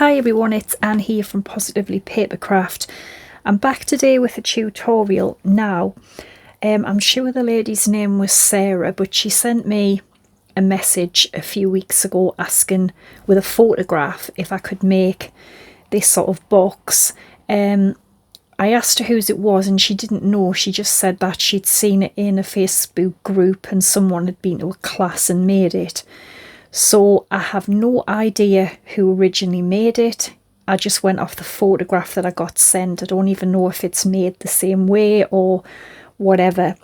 Hi everyone, it's Anne here from Positively Papercraft. I'm back today with a tutorial now. I'm sure the lady's name was Sarah, but she sent me a message a few weeks ago asking with a photograph if I could make this sort of box. I asked her whose it was and she didn't know. She just said that she'd seen it in a Facebook group and someone had been to a class and made it. So I have no idea who originally made it. I just went off the photograph that I got sent. I don't even know if it's made the same way or whatever.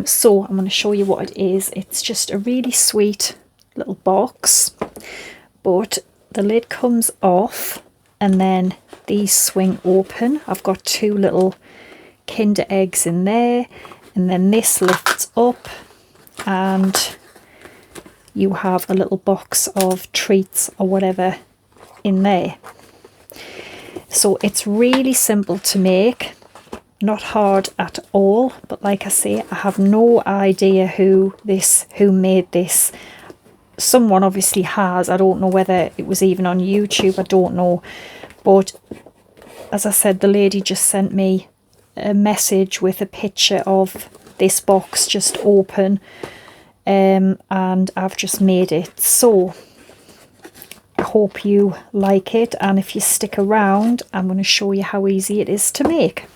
So I'm going to show you what it is. It's just a really sweet little box, but the lid comes off and then these swing open. I've got two little Kinder eggs in there, and then this lifts up and you have a little box of treats or whatever in there. So it's really simple to make, not hard at all, but like I say, I have no idea who made this. Someone obviously has. I don't know whether it was even on YouTube, I don't know, but as I said, the lady just sent me a message with a picture of this box just open. And I've just made it. So I hope you like it, and if you stick around, I'm going to show you how easy it is to make.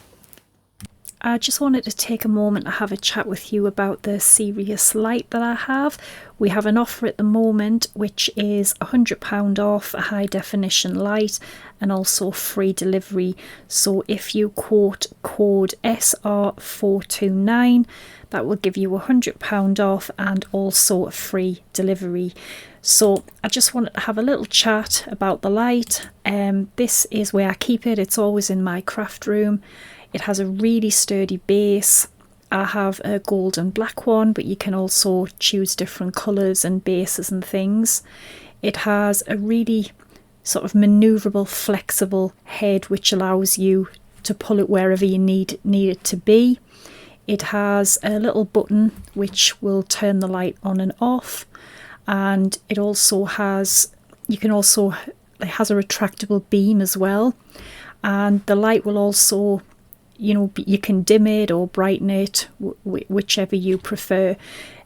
I just wanted to take a moment to have a chat with you about the serious light that I have. We have an offer at the moment which is £100 off a high definition light and also free delivery. So if you quote code SR429, that will give you £100 off and also a free delivery. So I just wanted to have a little chat about the light. This is where I keep it. It's always in my craft room. It has a really sturdy base. I have a gold and black one, but you can also choose different colours and bases and things. It has a really sort of manoeuvrable, flexible head which allows you to pull it wherever you need it to be. It has a little button which will turn the light on and off, and it also has, it has a retractable beam as well, and the light will also, you can dim it or brighten it, whichever you prefer.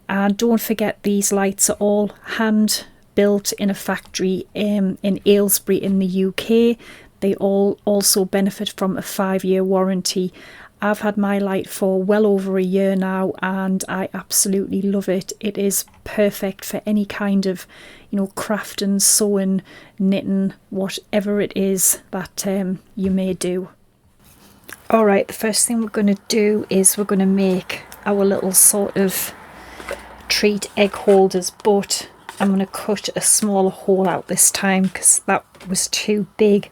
And don't forget, these lights are all hand built in a factory in Aylesbury in the UK. They all also benefit from a 5-year warranty. I've had my light for well over a year now and I absolutely love it. It is perfect for any kind of, crafting, sewing, knitting, whatever it is that you may do. Alright, the first thing we're going to do is we're going to make our little sort of treat egg holders, but I'm going to cut a smaller hole out this time because that was too big.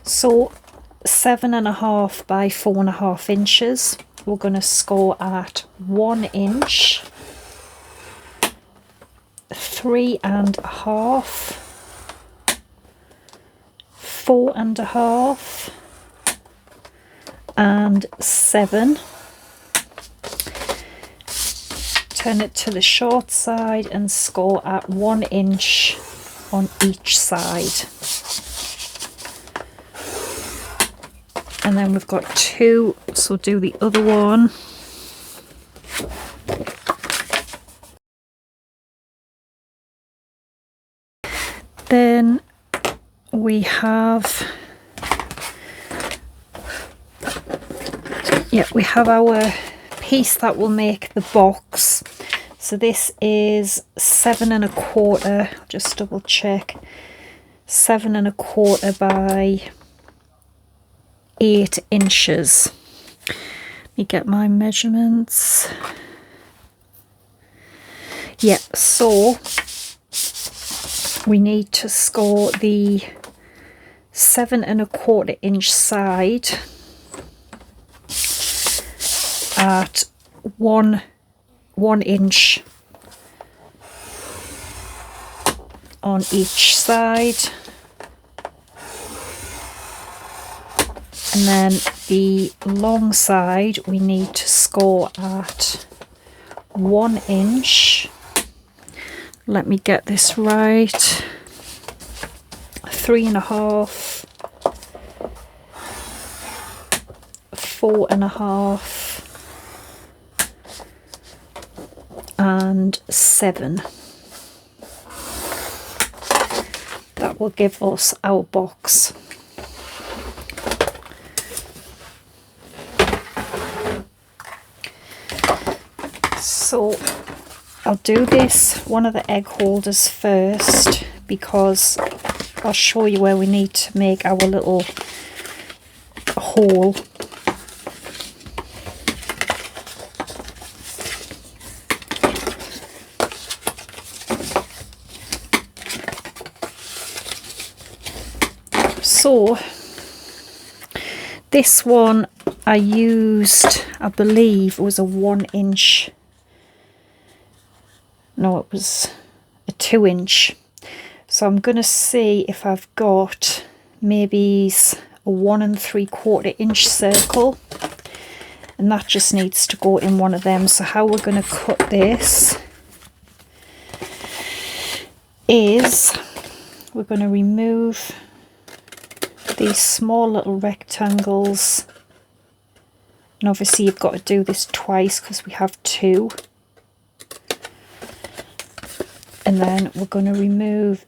So 7.5 by 4.5 inches. We're going to score at 1 inch, 3.5, 4.5, and 7. Turn it to the short side and score at 1 inch on each side. And then we've got 2, so do the other one. Then we have, we have our piece that will make the box. So this is 7.25, just double check, 7.25 by 8 inches. Let me get my measurements. So we need to score the 7.25 inch side at 1 inch on each side. And then the long side we need to score at 1 inch. Let me get this right. 3.5, 4.5 and 7. That will give us our box. So I'll do this one of the egg holders first, because I'll show you where we need to make our little hole. So this one I used, I believe it was a 1-inch, no, it was a 2-inch. So I'm going to see if I've got maybe a 1 3/4 inch circle, and that just needs to go in one of them. So how we're going to cut this is we're going to remove these small little rectangles, and obviously you've got to do this twice because we have 2. And then we're going to remove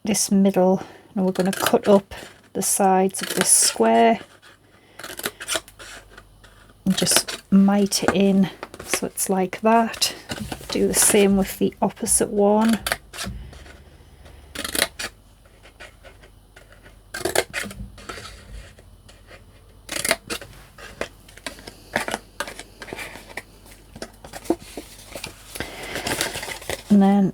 this middle, and we're going to cut up the sides of this square and just mite it in so it's like that. Do the same with the opposite one. And then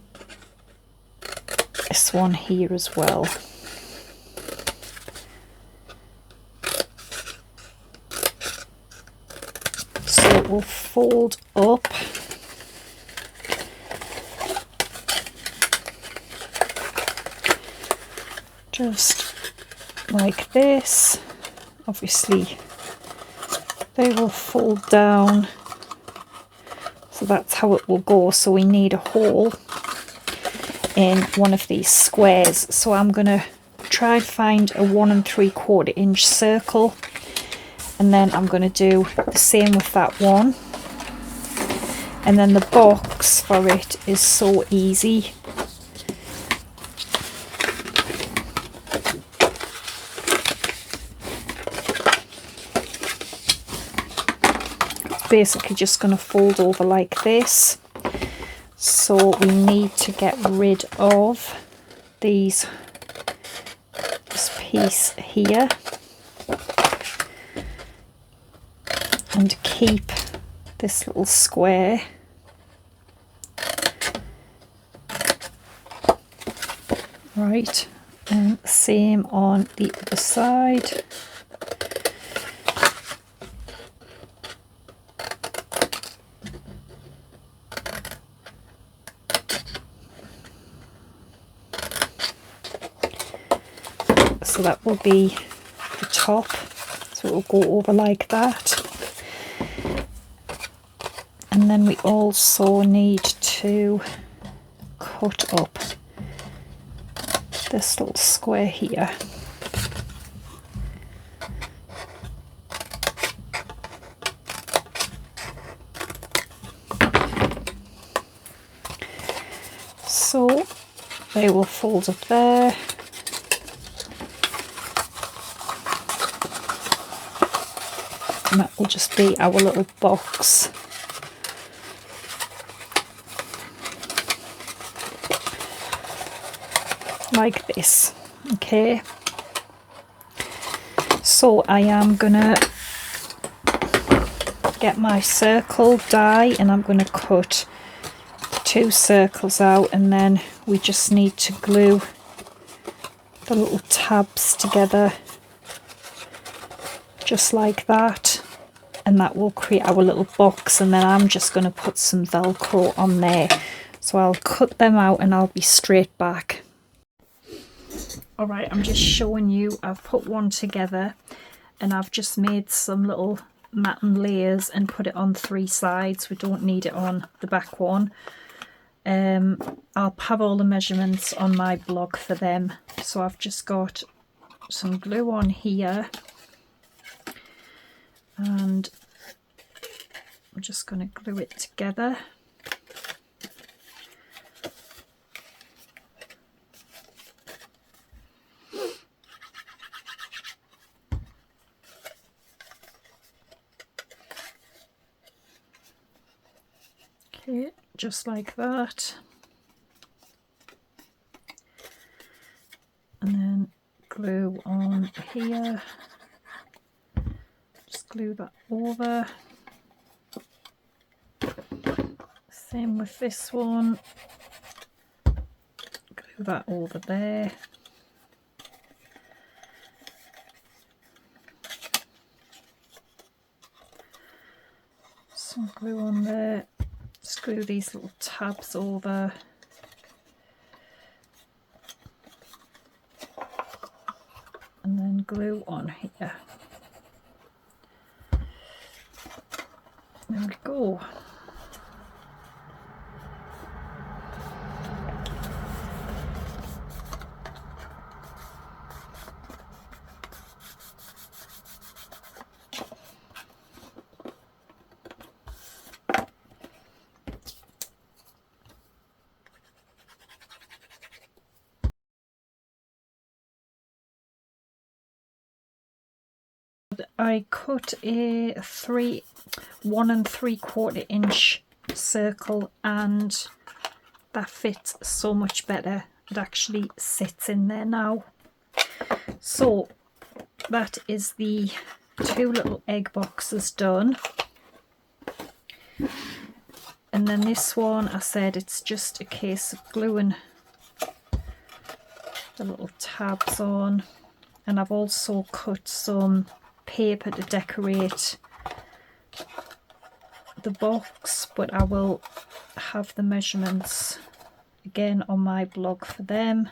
this one here as well. So it will fold up. Just like this. Obviously they will fold down. So that's how it will go. So we need a hole in one of these squares. So I'm going to try and find a 1 3/4 inch circle, and then I'm going to do the same with that one. And then the box for it is so easy. Basically just going to fold over like this. So we need to get rid of this piece here and keep this little square. Right, and same on the other side. So that will be the top, so it will go over like that. And then we also need to cut up this little square here. So they will fold up there. And that will just be our little box. Like this. Okay. So I am gonna get my circle die, and I'm gonna cut 2 circles out, and then we just need to glue the little tabs together just like that, and that will create our little box. And then I'm just going to put some Velcro on there. So I'll cut them out and I'll be straight back. Alright, I'm just showing you, I've put one together and I've just made some little matting layers and put it on 3 sides. We don't need it on the back one. I'll have all the measurements on my blog for them. So I've just got some glue on here, and I'm just going to glue it together. Okay, just like that. And then glue on here. Just glue that over. Same with this one. Glue that over there. Some glue on there. Just glue these little tabs over. And then glue on here. There we go. I cut a 1 3/4 inch circle, and that fits so much better. It actually sits in there now. So that is the 2 little egg boxes done. And then this one, I said it's just a case of gluing the little tabs on, and I've also cut some paper to decorate the box, but I will have the measurements again on my blog for them.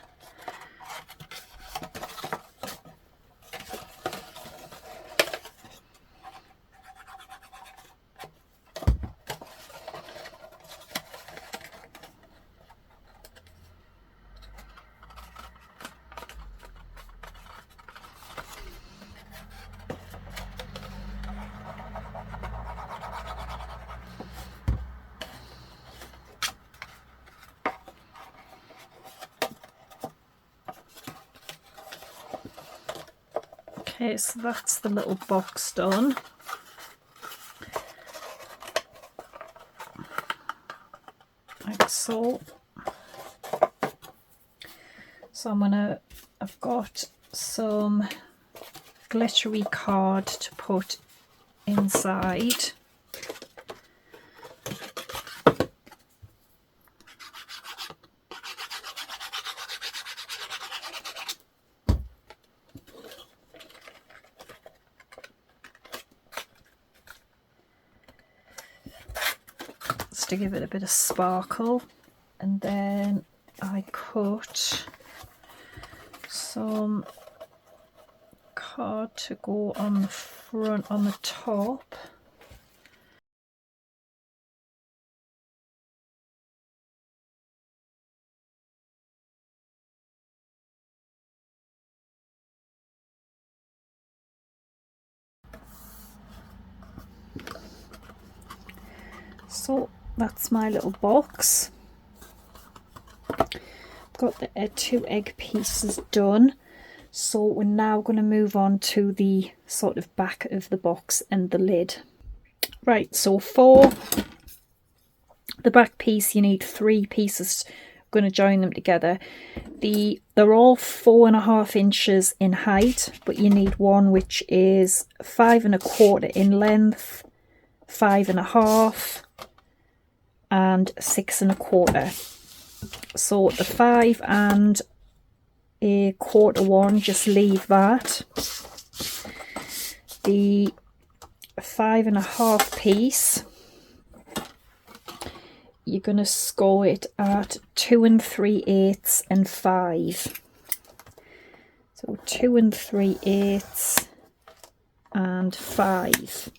Okay, so that's the little box done. Like so. So I've got some glittery card to put inside. To give it a bit of sparkle, and then I cut some card to go on the front, on the top. So that's my little box. Got the 2 egg pieces done. So we're now going to move on to the sort of back of the box and the lid. Right, so for the back piece you need 3 pieces. I'm going to join them together. They're all 4.5 inches in height, but you need one which is 5 1/4 in length, 5 1/2 and 6 1/4. So the 5 1/4 one, just leave that. The 5 1/2 piece, you're going to score it at 2 3/8 and 5. So 2 3/8 and 5.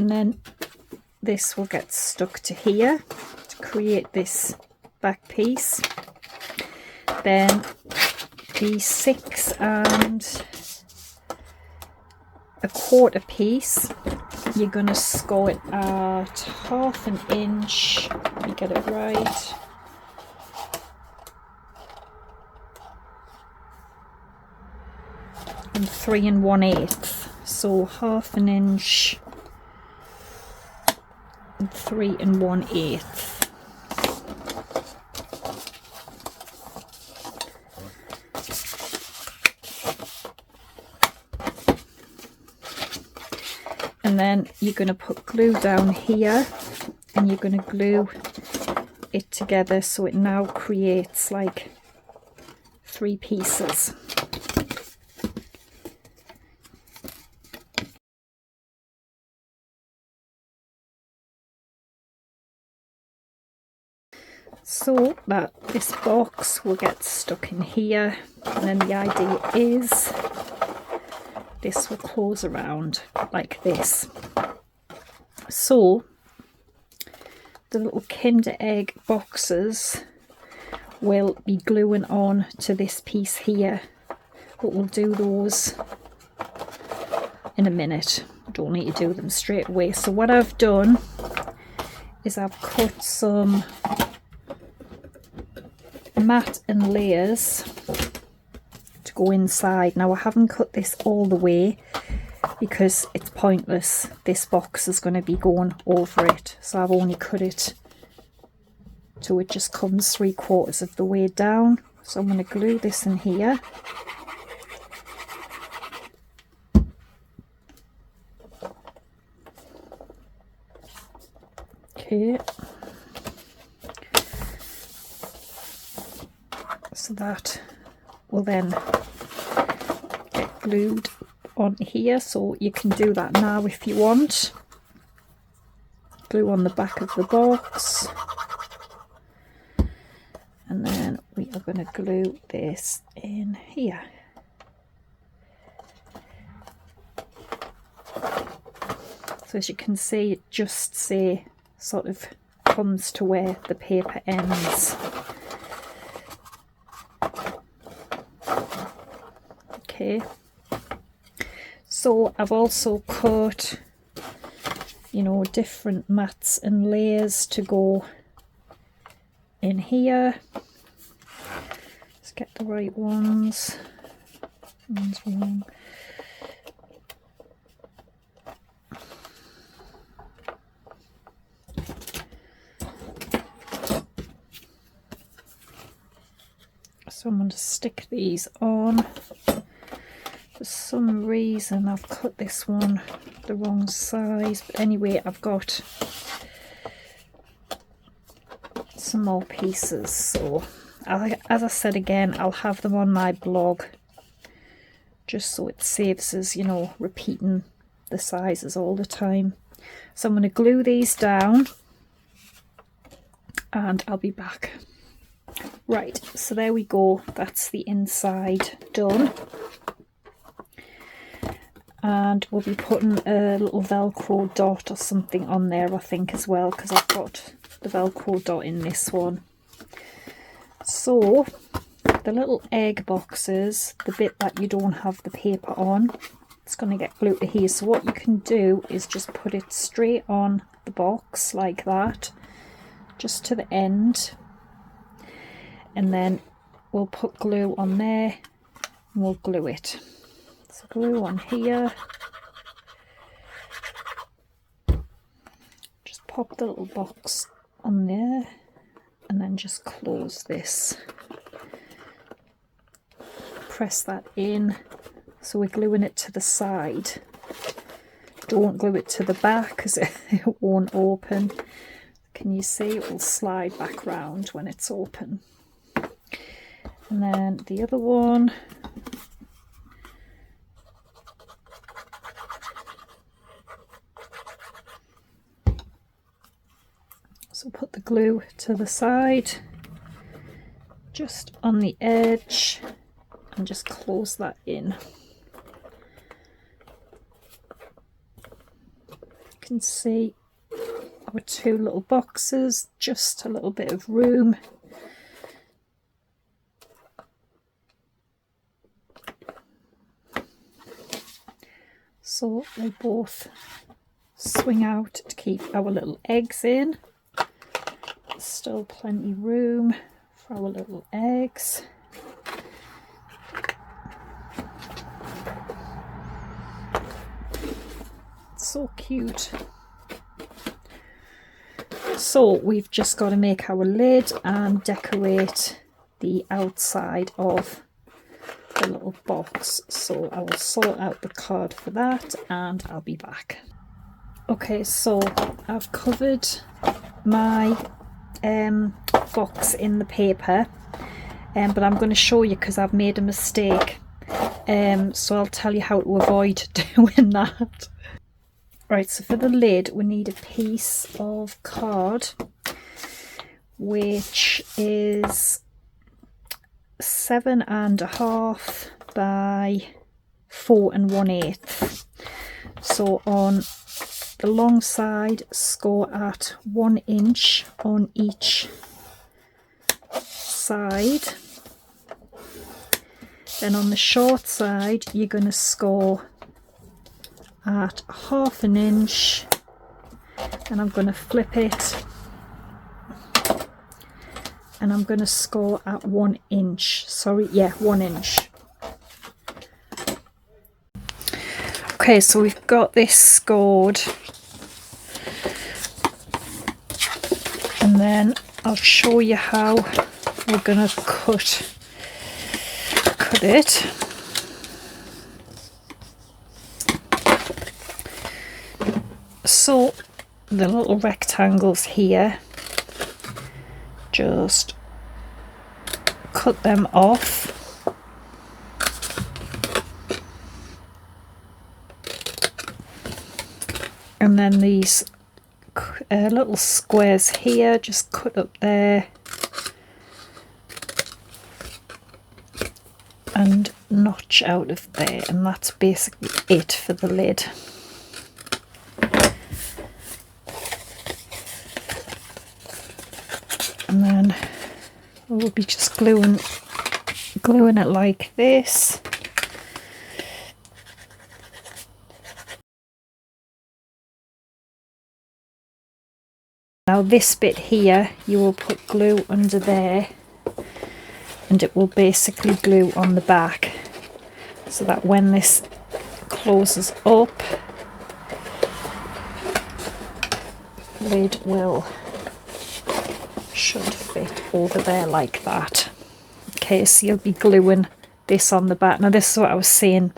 and then this will get stuck to here to create this back piece. Then the 6 1/4 piece, you're going to score it at 1/2 inch, let me get it right, and 3 1/8, so 1/2 inch and 3 1/8. And then you're going to put glue down here, and you're going to glue it together so it now creates like 3 pieces. So that this box will get stuck in here, and then the idea is this will close around like this. So the little Kinder Egg boxes will be gluing on to this piece here, but we'll do those in a minute. I don't need to do them straight away. So what I've done is I've cut some mat and layers to go inside. Now I haven't cut this all the way because it's pointless, this box is going to be going over it, so I've only cut it so it just comes 3/4 of the way down. So I'm going to glue this in here. Okay, so that will then get glued on here, so you can do that now if you want. Glue on the back of the box, and then we are going to glue this in here. So as you can see, it just sort of comes to where the paper ends. Okay, so I've also cut, you know, different mats and layers to go in here. Let's get the right ones. One's wrong. So I'm going to stick these on. For some reason I've cut this one the wrong size, but anyway, I've got some more pieces, so as I said again, I'll have them on my blog just so it saves us, you know, repeating the sizes all the time. So I'm going to glue these down and I'll be back. Right, so there we go, that's the inside done. And we'll be putting a little Velcro dot or something on there, I think, as well, because I've got the Velcro dot in this one. So the little egg boxes, the bit that you don't have the paper on, it's going to get glued to here. So what you can do is just put it straight on the box like that, just to the end, and then we'll put glue on there and we'll glue it. So glue on here, just pop the little box on there and then just close this. Press that in, so we're gluing it to the side. Don't glue it to the back because it won't open. Can you see? It will slide back round when it's open. And then the other one, so put the glue to the side, just on the edge, and just close that in. You can see our two little boxes, just a little bit of room. So they both swing out to keep our little eggs in. There's still plenty room for our little eggs. So cute. So we've just got to make our lid and decorate the outside of the little box. So I will sort out the card for that and I'll be back. Okay, so I've covered my box in the paper, but I'm going to show you because I've made a mistake. So I'll tell you how to avoid doing that. Right, so for the lid we need a piece of card which is 7.5 by 4 1/8. So on the long side, score at 1 inch on each side. Then on the short side, you're going to score at 1/2 inch, and I'm going to flip it, and I'm going to score at 1 inch. Sorry, yeah, 1 inch. Okay, so we've got this scored, and then I'll show you how we're going to cut it. So the little rectangles here, just cut them off. And then these little squares here, just cut up there and notch out of there, and that's basically it for the lid. And then we'll be just gluing it like this. Now this bit here, you will put glue under there, and it will basically glue on the back, so that when this closes up, the lid should fit over there like that. Okay, so you'll be gluing this on the back. Now this is what I was saying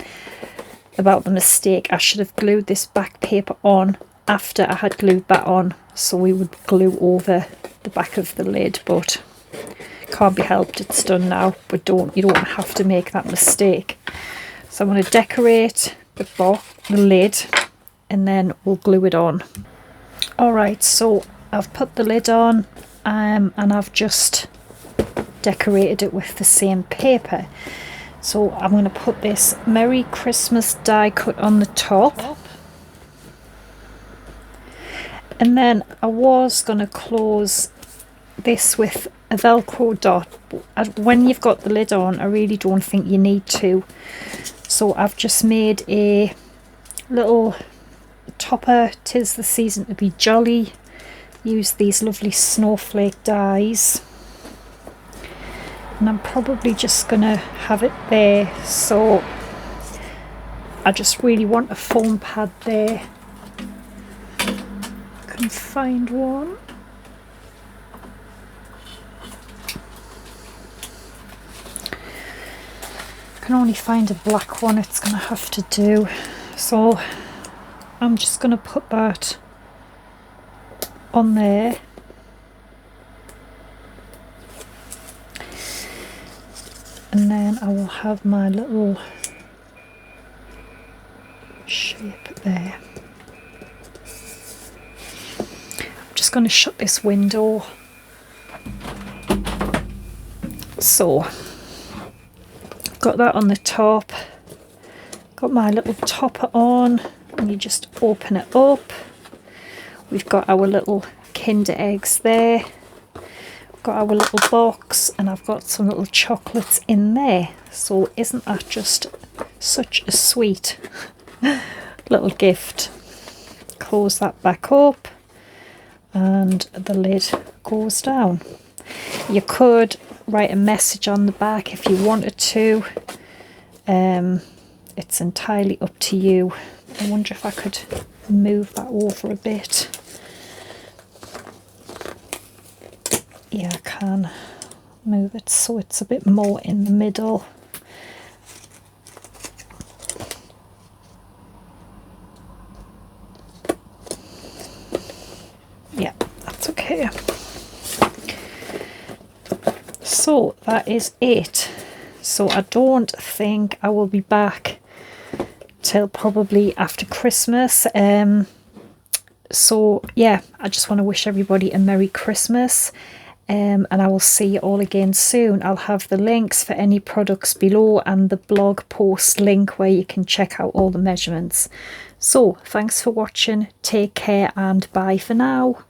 about the mistake. I should have glued this back paper on after I had glued that on, so we would glue over the back of the lid, but can't be helped, it's done now. But you don't have to make that mistake. So I'm going to decorate the lid, and then we'll glue it on. Alright, so I've put the lid on, and I've just decorated it with the same paper. So I'm going to put this Merry Christmas die cut on the top, and then I was going to close this with a Velcro dot, but when you've got the lid on, I really don't think you need to. So I've just made a little topper. 'Tis the season to be jolly. Use these lovely snowflake dies, and I'm probably just gonna have it there. So I just really want a foam pad there. Can find one. Can only find a black one, it's gonna have to do. So I'm just gonna put that on there, and then I will have my little shape there. I'm just going to shut this window. So got that on the top, got my little topper on, and you just open it up, We've got our little Kinder eggs there. We've got our little box, and I've got some little chocolates in there. So isn't that just such a sweet little gift? Close that back up and the lid goes down. You could write a message on the back if you wanted to. It's entirely up to you. I wonder if I could move that over a bit. Yeah, I can move it so it's a bit more in the middle. Yeah, that's okay. So that is it. So I don't think I will be back till probably after Christmas. So yeah, I just want to wish everybody a Merry Christmas. And I will see you all again soon. I'll have the links for any products below and the blog post link where you can check out all the measurements. So thanks for watching, take care, and bye for now.